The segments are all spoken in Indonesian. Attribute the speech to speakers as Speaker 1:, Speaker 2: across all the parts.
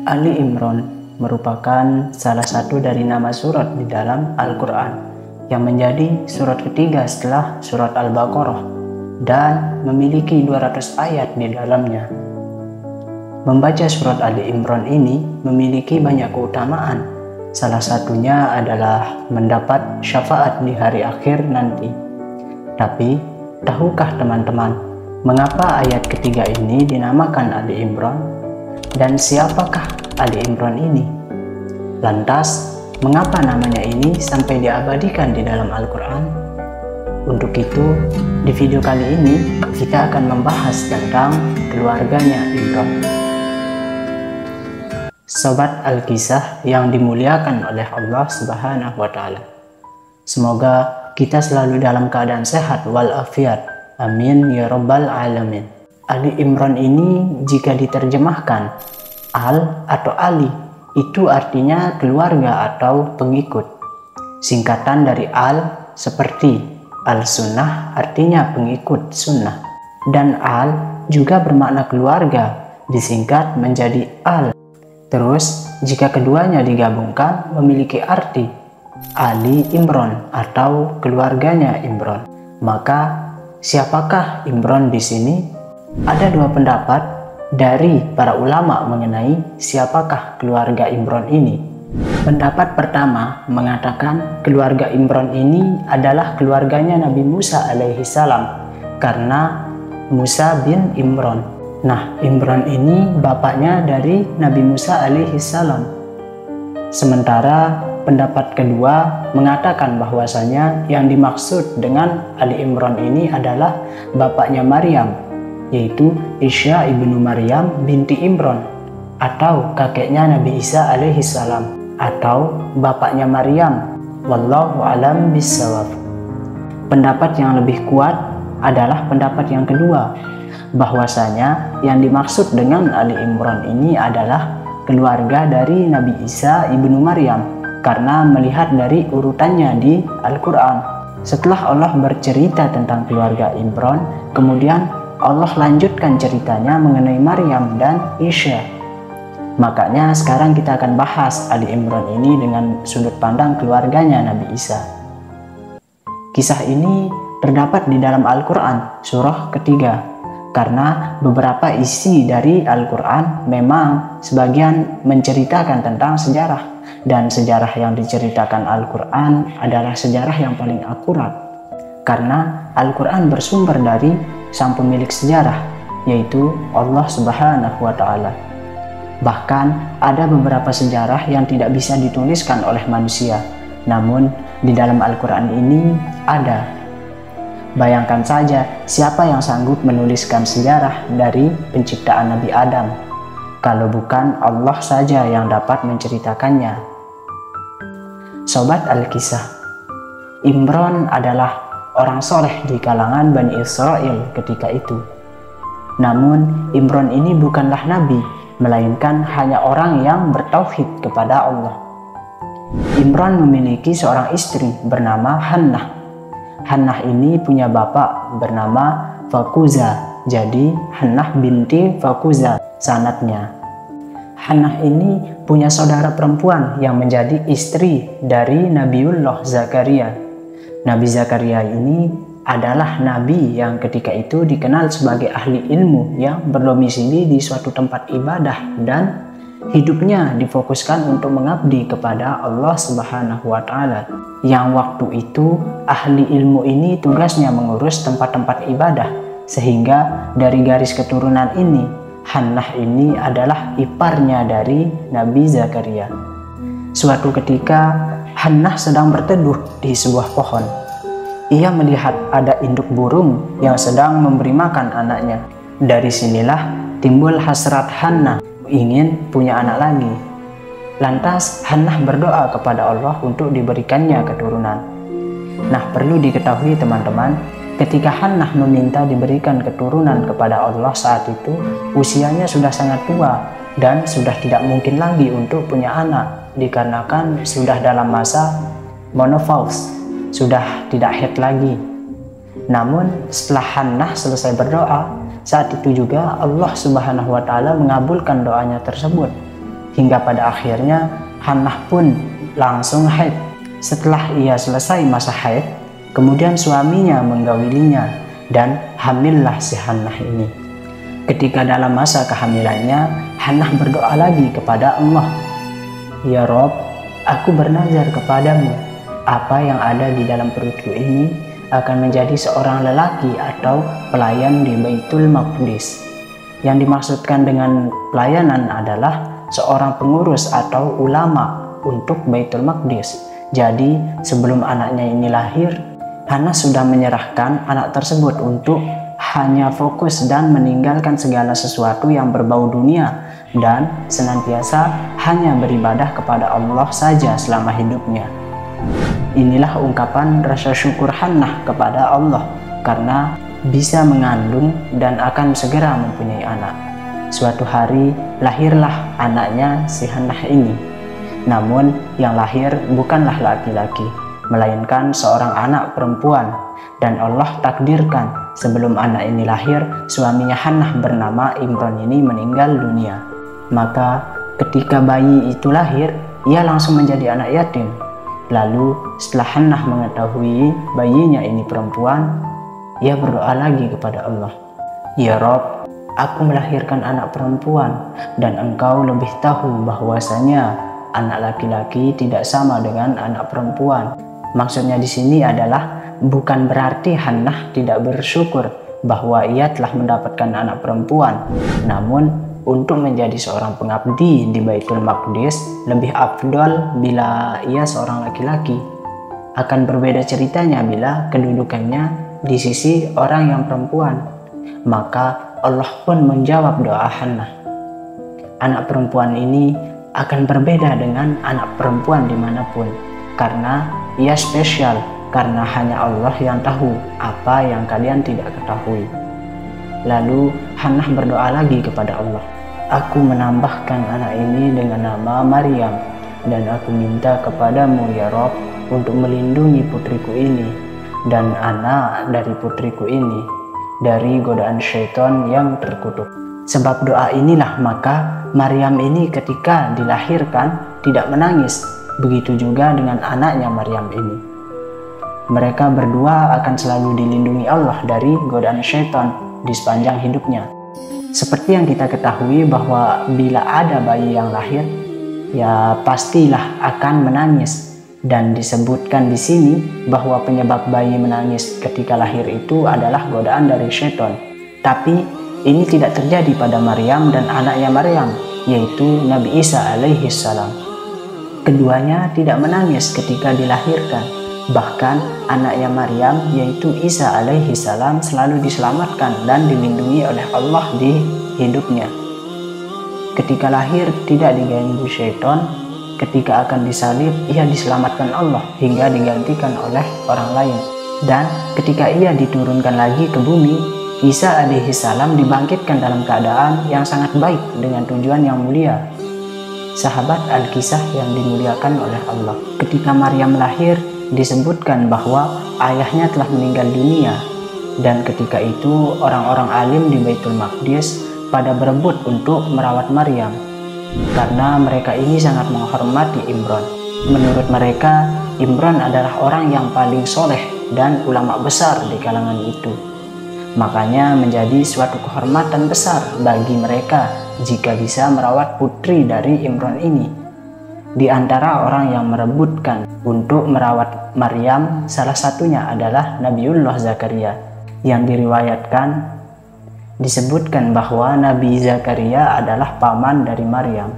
Speaker 1: Ali Imran merupakan salah satu dari nama surat di dalam Al-Quran yang menjadi surat ketiga setelah surat Al-Baqarah dan memiliki 200 ayat di dalamnya. Membaca surat Ali Imran ini memiliki banyak keutamaan. Salah satunya adalah mendapat syafaat di hari akhir nanti. Tapi, tahukah teman-teman, mengapa ayat ketiga ini dinamakan Ali Imran? Dan siapakah Ali Imran ini? Lantas, mengapa namanya ini sampai diabadikan di dalam Al-Quran? Untuk itu, di video kali ini kita akan membahas tentang keluarganya Imran. Sobat Al-Kisah yang dimuliakan oleh Allah Subhanahu wa Ta'ala. Semoga kita selalu dalam keadaan sehat walafiat. Amin ya Rabbal Alamin. Ali Imran ini jika diterjemahkan Al atau Ali itu artinya keluarga atau pengikut. Singkatan dari Al seperti Al-Sunnah artinya pengikut sunnah. Dan Al juga bermakna keluarga disingkat menjadi Al. Terus jika keduanya digabungkan memiliki arti Ali Imran atau keluarganya Imran. Maka siapakah Imran di sini? Ada dua pendapat dari para ulama mengenai siapakah keluarga Imran ini. Pendapat pertama mengatakan keluarga Imran ini adalah keluarganya Nabi Musa alaihi salam karena Musa bin Imran. Nah, Imran ini bapaknya dari Nabi Musa alaihi salam. Sementara pendapat kedua mengatakan bahwasanya yang dimaksud dengan Ali Imran ini adalah bapaknya Maryam, yaitu Isya ibnu Maryam binti Imran, atau kakeknya Nabi Isa alaihi salam, atau bapaknya Maryam. Wallahu alam bissawab. Pendapat yang lebih kuat adalah pendapat yang kedua, bahwasanya yang dimaksud dengan Ali Imran ini adalah keluarga dari Nabi Isa ibnu Maryam, karena melihat dari urutannya di Al-Quran. Setelah Allah bercerita tentang keluarga Imran, kemudian Allah lanjutkan ceritanya mengenai Maryam dan Isya. Makanya sekarang kita akan bahas Ali Imran ini dengan sudut pandang keluarganya Nabi Isa. Kisah ini terdapat di dalam Al-Quran surah ketiga, karena beberapa isi dari Al-Quran memang sebagian menceritakan tentang sejarah, dan sejarah yang diceritakan Al-Quran adalah sejarah yang paling akurat, karena Al-Quran bersumber dari sang pemilik sejarah, yaitu Allah Subhanahu wa Ta'ala. Bahkan ada beberapa sejarah yang tidak bisa dituliskan oleh manusia, namun di dalam Al-Quran ini ada. Bayangkan saja siapa yang sanggup menuliskan sejarah dari penciptaan Nabi Adam, kalau bukan Allah saja yang dapat menceritakannya. Sobat Al-Kisah, Imran adalah orang soleh di kalangan Bani Israel ketika itu. Namun Imran ini bukanlah nabi, melainkan hanya orang yang bertauhid kepada Allah. Imran memiliki seorang istri bernama Hannah. Hannah ini punya bapak bernama Fakuza, jadi Hannah binti Fakuza sanadnya. Hannah ini punya saudara perempuan yang menjadi istri dari Nabiullah Zakaria. Nabi Zakaria ini adalah nabi yang ketika itu dikenal sebagai ahli ilmu yang berdomisili di suatu tempat ibadah dan hidupnya difokuskan untuk mengabdi kepada Allah Subhanahu wa Ta'ala. Yang waktu itu ahli ilmu ini tugasnya mengurus tempat-tempat ibadah, sehingga dari garis keturunan ini Hannah ini adalah iparnya dari Nabi Zakaria. Suatu ketika Hannah sedang berteduh di sebuah pohon. Ia melihat ada induk burung yang sedang memberi makan anaknya. Dari sinilah timbul hasrat Hannah ingin punya anak lagi. Lantas Hannah berdoa kepada Allah untuk diberikannya keturunan. Nah, perlu diketahui teman-teman, ketika Hannah meminta diberikan keturunan kepada Allah saat itu, usianya sudah sangat tua dan sudah tidak mungkin lagi untuk punya anak, dikarenakan sudah dalam masa menopause, sudah tidak haid lagi. Namun setelah Hannah selesai berdoa, saat itu juga Allah Subhanahu wa Ta'ala mengabulkan doanya tersebut. hingga pada akhirnya Hannah pun langsung haid. Setelah ia selesai masa haid, kemudian suaminya menggaulinya dan hamillah si Hannah ini. Ketika dalam masa kehamilannya, Hannah berdoa lagi kepada Allah, "Ya Rob, aku bernazar kepadamu, apa yang ada di dalam perutku ini akan menjadi seorang lelaki atau pelayan di Baitul Maqdis." Yang dimaksudkan dengan pelayanan adalah seorang pengurus atau ulama untuk Baitul Maqdis. Jadi sebelum anaknya ini lahir, Hannah sudah menyerahkan anak tersebut untuk hanya fokus dan meninggalkan segala sesuatu yang berbau dunia dan senantiasa hanya beribadah kepada Allah saja selama hidupnya. Inilah ungkapan rasa syukur Hannah kepada Allah karena bisa mengandung dan akan segera mempunyai anak. Suatu hari lahirlah anaknya si Hannah ini. Namun yang lahir bukanlah laki-laki, melainkan seorang anak perempuan. Dan Allah takdirkan sebelum anak ini lahir, suaminya Hannah bernama Imran ini meninggal dunia. Maka ketika bayi itu lahir, ia langsung menjadi anak yatim. Lalu setelah Hannah mengetahui bayinya ini perempuan, ia berdoa lagi kepada Allah, "Ya Rob, aku melahirkan anak perempuan dan Engkau lebih tahu bahwasanya anak laki-laki tidak sama dengan anak perempuan." Maksudnya di sini adalah bukan berarti Hannah tidak bersyukur bahwa ia telah mendapatkan anak perempuan, namun untuk menjadi seorang pengabdi di Baitul Maqdis lebih afdol bila ia seorang laki-laki. Akan berbeda ceritanya bila kedudukannya di sisi orang yang perempuan. Maka Allah pun menjawab doa Hannah. Anak perempuan ini akan berbeda dengan anak perempuan dimanapun, karena ia spesial, karena hanya Allah yang tahu apa yang kalian tidak ketahui. Lalu Hannah berdoa lagi kepada Allah, "Aku menambahkan anak ini dengan nama Maryam, dan aku minta kepadamu ya Rob untuk melindungi putriku ini dan anak dari putriku ini dari godaan syaitan yang terkutuk." Sebab doa inilah maka Maryam ini ketika dilahirkan tidak menangis. Begitu juga dengan anaknya Maryam ini. Mereka berdua akan selalu dilindungi Allah dari godaan syaitan di sepanjang hidupnya. Seperti yang kita ketahui bahwa bila ada bayi yang lahir, ya pastilah akan menangis. Dan disebutkan di sini bahwa penyebab bayi menangis ketika lahir itu adalah godaan dari syaitan. Tapi ini tidak terjadi pada Maryam dan anaknya Maryam, yaitu Nabi Isa alaihi salam. Keduanya tidak menangis ketika dilahirkan. Bahkan anaknya Maryam yaitu Isa alaihi salam selalu diselamatkan dan dilindungi oleh Allah di hidupnya. Ketika lahir tidak diganggu syaitan, ketika akan disalib ia diselamatkan Allah hingga digantikan oleh orang lain. Dan ketika ia diturunkan lagi ke bumi, Isa alaihi salam dibangkitkan dalam keadaan yang sangat baik dengan tujuan yang mulia. Sahabat Al-Kisah yang dimuliakan oleh Allah, ketika Maryam lahir disebutkan bahwa ayahnya telah meninggal dunia, dan ketika itu orang-orang alim di Baitul Maqdis pada berebut untuk merawat Maryam karena mereka ini sangat menghormati Imran. Menurut mereka, Imran adalah orang yang paling soleh dan ulama besar di kalangan itu. Makanya menjadi suatu kehormatan besar bagi mereka jika bisa merawat putri dari Imran ini. Di antara orang yang merebutkan untuk merawat Maryam, salah satunya adalah Nabiullah Zakaria, yang diriwayatkan disebutkan bahwa Nabi Zakaria adalah paman dari Maryam.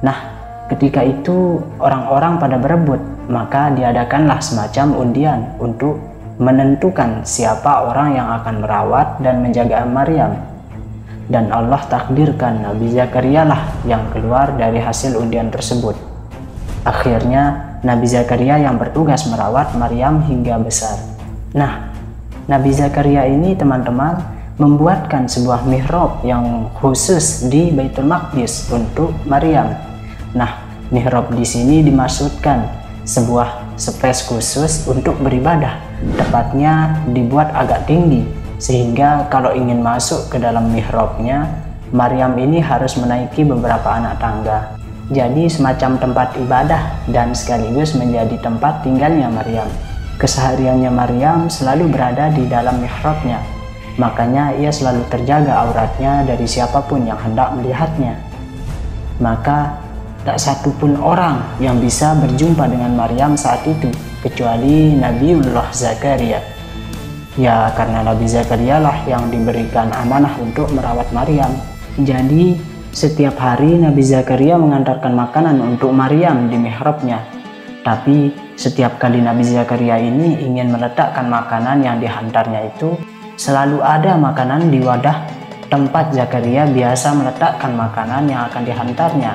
Speaker 1: Nah, ketika itu orang-orang pada berebut, maka diadakanlah semacam undian untuk menentukan siapa orang yang akan merawat dan menjaga Maryam. Dan Allah takdirkan Nabi Zakaria lah yang keluar dari hasil undian tersebut. Akhirnya Nabi Zakaria yang bertugas merawat Maryam hingga besar. Nah, Nabi Zakaria ini teman-teman membuatkan sebuah mihrab yang khusus di Baitul Maqdis untuk Maryam. Nah, mihrab di sini dimaksudkan sebuah space khusus untuk beribadah. Tepatnya dibuat agak tinggi sehingga kalau ingin masuk ke dalam mihrabnya Maryam ini harus menaiki beberapa anak tangga. Jadi semacam tempat ibadah dan sekaligus menjadi tempat tinggalnya Maryam. Kesehariannya Maryam selalu berada di dalam mihrabnya. Makanya ia selalu terjaga auratnya dari siapapun yang hendak melihatnya. Maka tak satupun orang yang bisa berjumpa dengan Maryam saat itu kecuali Nabiullah Zakaria. Ya, karena Nabi Zakaria lah yang diberikan amanah untuk merawat Maryam. Jadi setiap hari Nabi Zakaria mengantarkan makanan untuk Maryam di mihrabnya. Tapi setiap kali Nabi Zakaria ini ingin meletakkan makanan yang dihantarnya itu, selalu ada makanan di wadah tempat Zakaria biasa meletakkan makanan yang akan dihantarnya.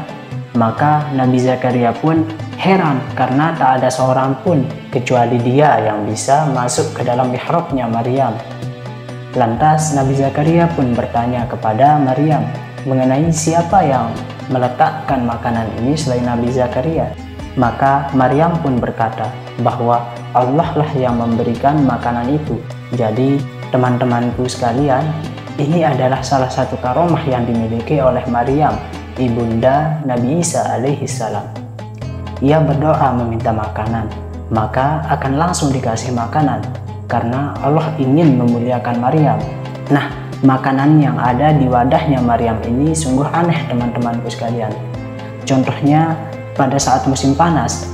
Speaker 1: Maka Nabi Zakaria pun heran karena tak ada seorang pun kecuali dia yang bisa masuk ke dalam mihrabnya Maryam. Lantas Nabi Zakaria pun bertanya kepada Maryam mengenai siapa yang meletakkan makanan ini selain Nabi Zakaria. Maka Maryam pun berkata bahwa Allah lah yang memberikan makanan itu. Jadi teman-temanku sekalian, ini adalah salah satu karomah yang dimiliki oleh Maryam, ibunda Nabi Isa alaihissalam. Ia berdoa meminta makanan, maka akan langsung dikasih makanan, karena Allah ingin memuliakan Maryam. Nah, makanan yang ada di wadahnya Maryam ini sungguh aneh teman-temanku sekalian. Contohnya, pada saat musim panas,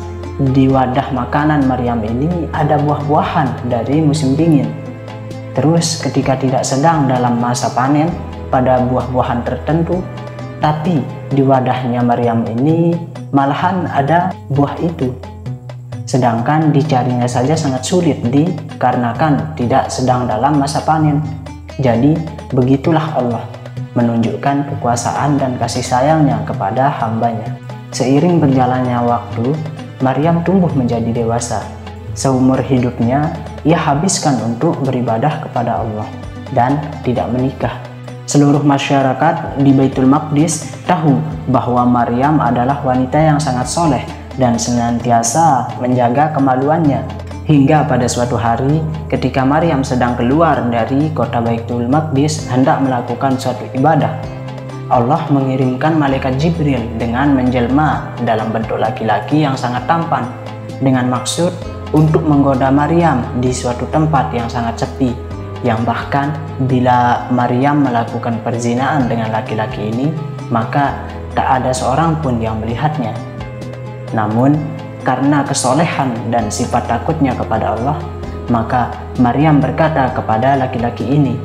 Speaker 1: di wadah makanan Maryam ini ada buah-buahan dari musim dingin. Terus ketika tidak sedang dalam masa panen pada buah-buahan tertentu, tapi di wadahnya Maryam ini malahan ada buah itu. Sedangkan dicarinya saja sangat sulit dikarenakan tidak sedang dalam masa panen. Jadi begitulah Allah menunjukkan kekuasaan dan kasih sayangnya kepada hambanya. Seiring berjalannya waktu, Maryam tumbuh menjadi dewasa. Seumur hidupnya, ia habiskan untuk beribadah kepada Allah dan tidak menikah. Seluruh masyarakat di Baitul Maqdis tahu bahwa Maryam adalah wanita yang sangat soleh dan senantiasa menjaga kemaluannya. Hingga pada suatu hari ketika Maryam sedang keluar dari kota Baitul Maqdis hendak melakukan suatu ibadah, Allah mengirimkan malaikat Jibril dengan menjelma dalam bentuk laki-laki yang sangat tampan dengan maksud untuk menggoda Maryam di suatu tempat yang sangat sepi, yang bahkan bila Maryam melakukan perzinaan dengan laki-laki ini, maka tak ada seorang pun yang melihatnya. Namun karena kesolehan dan sifat takutnya kepada Allah, maka Maryam berkata kepada laki-laki ini,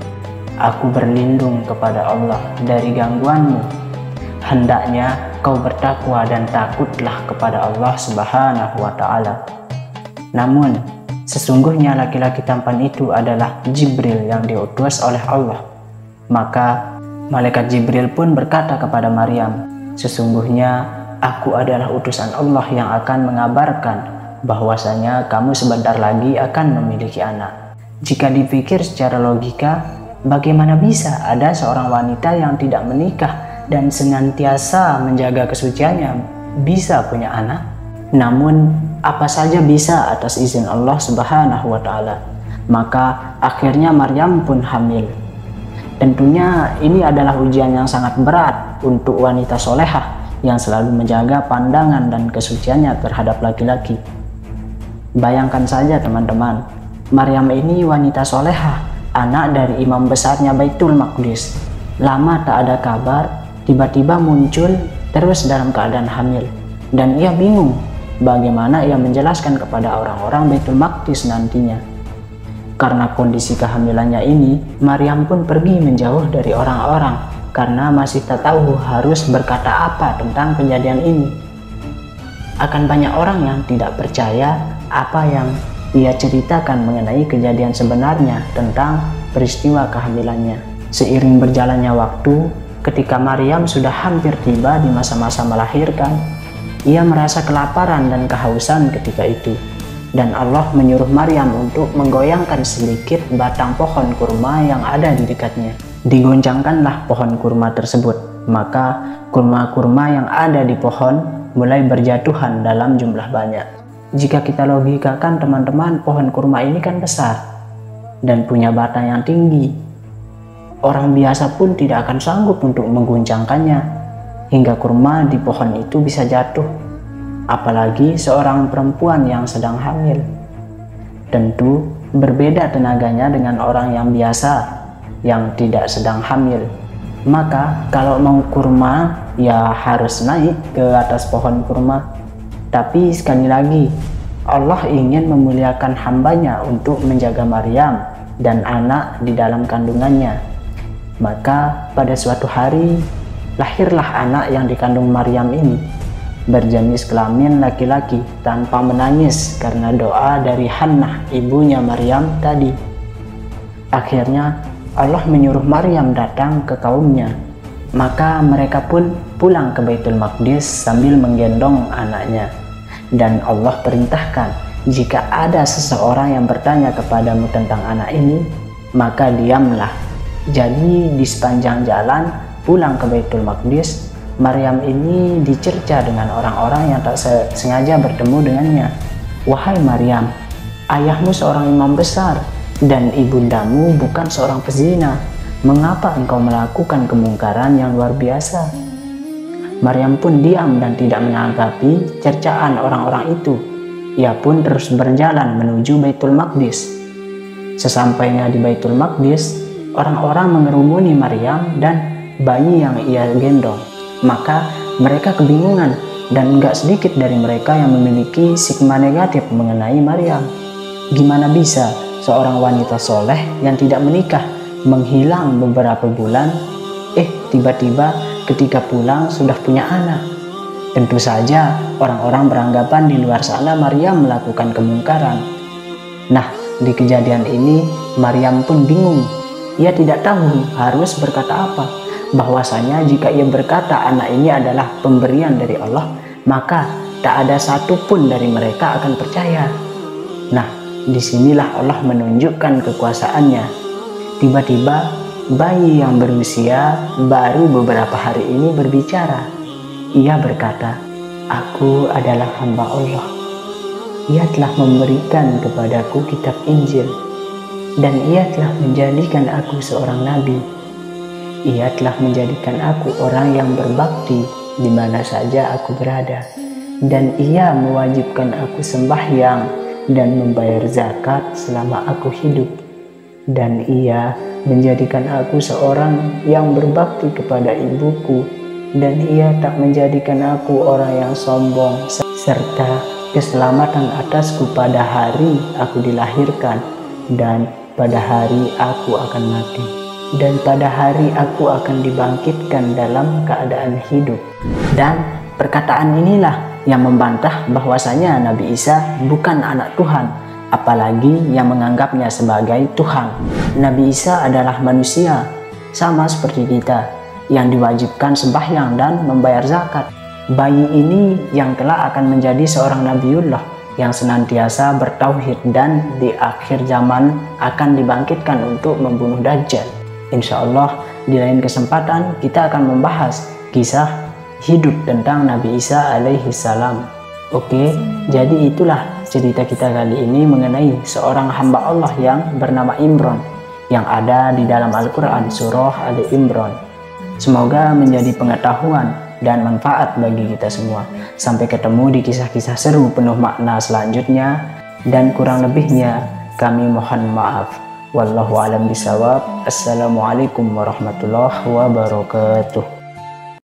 Speaker 1: "Aku berlindung kepada Allah dari gangguanmu. Hendaknya kau bertakwa dan takutlah kepada Allah Subhanahu wa Ta'ala." Namun sesungguhnya laki-laki tampan itu adalah Jibril yang diutus oleh Allah. Maka malaikat Jibril pun berkata kepada Maryam, "Sesungguhnya aku adalah utusan Allah yang akan mengabarkan bahwasanya kamu sebentar lagi akan memiliki anak." Jika dipikir secara logika, bagaimana bisa ada seorang wanita yang tidak menikah dan senantiasa menjaga kesuciannya bisa punya anak? Namun apa saja bisa atas izin Allah Subhanahu wa Ta'ala. Maka akhirnya Maryam pun hamil. Tentunya ini adalah ujian yang sangat berat untuk wanita solehah yang selalu menjaga pandangan dan kesuciannya terhadap laki-laki. Bayangkan saja teman-teman, Maryam ini wanita solehah, anak dari imam besarnya Baitul Maqdis. Lama tak ada kabar, tiba-tiba muncul terus dalam keadaan hamil. Dan ia bingung bagaimana ia menjelaskan kepada orang-orang Baitul Maqdis nantinya. Karena kondisi kehamilannya ini, Maryam pun pergi menjauh dari orang-orang karena masih tak tahu harus berkata apa tentang kejadian ini. Akan banyak orang yang tidak percaya apa yang ia ceritakan mengenai kejadian sebenarnya tentang peristiwa kehamilannya. Seiring berjalannya waktu, ketika Maryam sudah hampir tiba di masa-masa melahirkan, ia merasa kelaparan dan kehausan ketika itu, dan Allah menyuruh Maryam untuk menggoyangkan sedikit batang pohon kurma yang ada di dekatnya. Digoncangkanlah pohon kurma tersebut, maka kurma-kurma yang ada di pohon mulai berjatuhan dalam jumlah banyak. Jika kita logikakan teman-teman, pohon kurma ini kan besar dan punya batang yang tinggi. Orang biasa pun tidak akan sanggup untuk mengguncangkannya, hingga kurma di pohon itu bisa jatuh. Apalagi seorang perempuan yang sedang hamil. Tentu berbeda tenaganya dengan orang yang biasa, yang tidak sedang hamil. Maka kalau mau kurma, ya harus naik ke atas pohon kurma. Tapi sekali lagi, Allah ingin memuliakan hambanya untuk menjaga Maryam dan anak di dalam kandungannya. Maka pada suatu hari, lahirlah anak yang dikandung Maryam ini, berjenis kelamin laki-laki tanpa menangis karena doa dari Hannah, ibunya Maryam tadi. Akhirnya Allah menyuruh Maryam datang ke kaumnya. Maka mereka pun pulang ke Baitul Maqdis sambil menggendong anaknya. Dan Allah perintahkan, jika ada seseorang yang bertanya kepadamu tentang anak ini, maka diamlah. Jadi di sepanjang jalan pulang ke Baitul Maqdis, Maryam ini dicerca dengan orang-orang yang tak sengaja bertemu dengannya. Wahai Maryam, ayahmu seorang imam besar dan ibundamu bukan seorang pezina. Mengapa engkau melakukan kemungkaran yang luar biasa? Maryam pun diam dan tidak menanggapi cercaan orang-orang itu. Ia pun terus berjalan menuju Baitul Maqdis. Sesampainya di Baitul Maqdis, orang-orang mengerumuni Maryam dan bayi yang ia gendong. Maka mereka kebingungan dan enggak sedikit dari mereka yang memiliki stigma negatif mengenai Maryam. Gimana bisa seorang wanita soleh yang tidak menikah menghilang beberapa bulan, tiba-tiba ketika pulang sudah punya anak? Tentu saja orang-orang beranggapan di luar sana Maryam melakukan kemungkaran. Nah, di kejadian ini Maryam pun bingung. Ia tidak tahu harus berkata apa. Bahwasanya jika ia berkata anak ini adalah pemberian dari Allah, maka tak ada satupun dari mereka akan percaya. Nah, disinilah Allah menunjukkan kekuasaannya. Tiba-tiba bayi yang berusia baru beberapa hari ini berbicara. Ia berkata, "Aku adalah hamba Allah. Ia telah memberikan kepadaku kitab Injil, dan ia telah menjadikan aku seorang nabi. Ia telah menjadikan aku orang yang berbakti di mana saja aku berada, dan ia mewajibkan aku sembahyang dan membayar zakat selama aku hidup. Dan ia menjadikan aku seorang yang berbakti kepada ibuku, dan ia tak menjadikan aku orang yang sombong, serta keselamatan atasku pada hari aku dilahirkan, dan pada hari aku akan mati, dan pada hari aku akan dibangkitkan dalam keadaan hidup." Dan perkataan inilah yang membantah bahwasanya Nabi Isa bukan anak Tuhan, apalagi yang menganggapnya sebagai Tuhan. Nabi Isa adalah manusia, sama seperti kita, yang diwajibkan sembahyang dan membayar zakat. Bayi ini yang telah akan menjadi seorang Nabiullah yang senantiasa bertauhid dan di akhir zaman akan dibangkitkan untuk membunuh Dajjal. Insya Allah di lain kesempatan kita akan membahas kisah hidup tentang Nabi Isa alaihi salam. Oke, jadi itulah cerita kita kali ini mengenai seorang hamba Allah yang bernama Imran yang ada di dalam Al-Quran surah Ali Imran. Semoga menjadi pengetahuan dan manfaat bagi kita semua. Sampai ketemu di kisah-kisah seru penuh makna selanjutnya, dan kurang lebihnya kami mohon maaf. Wallahu a'lam bishawab. Assalamualaikum warahmatullahi wabarakatuh.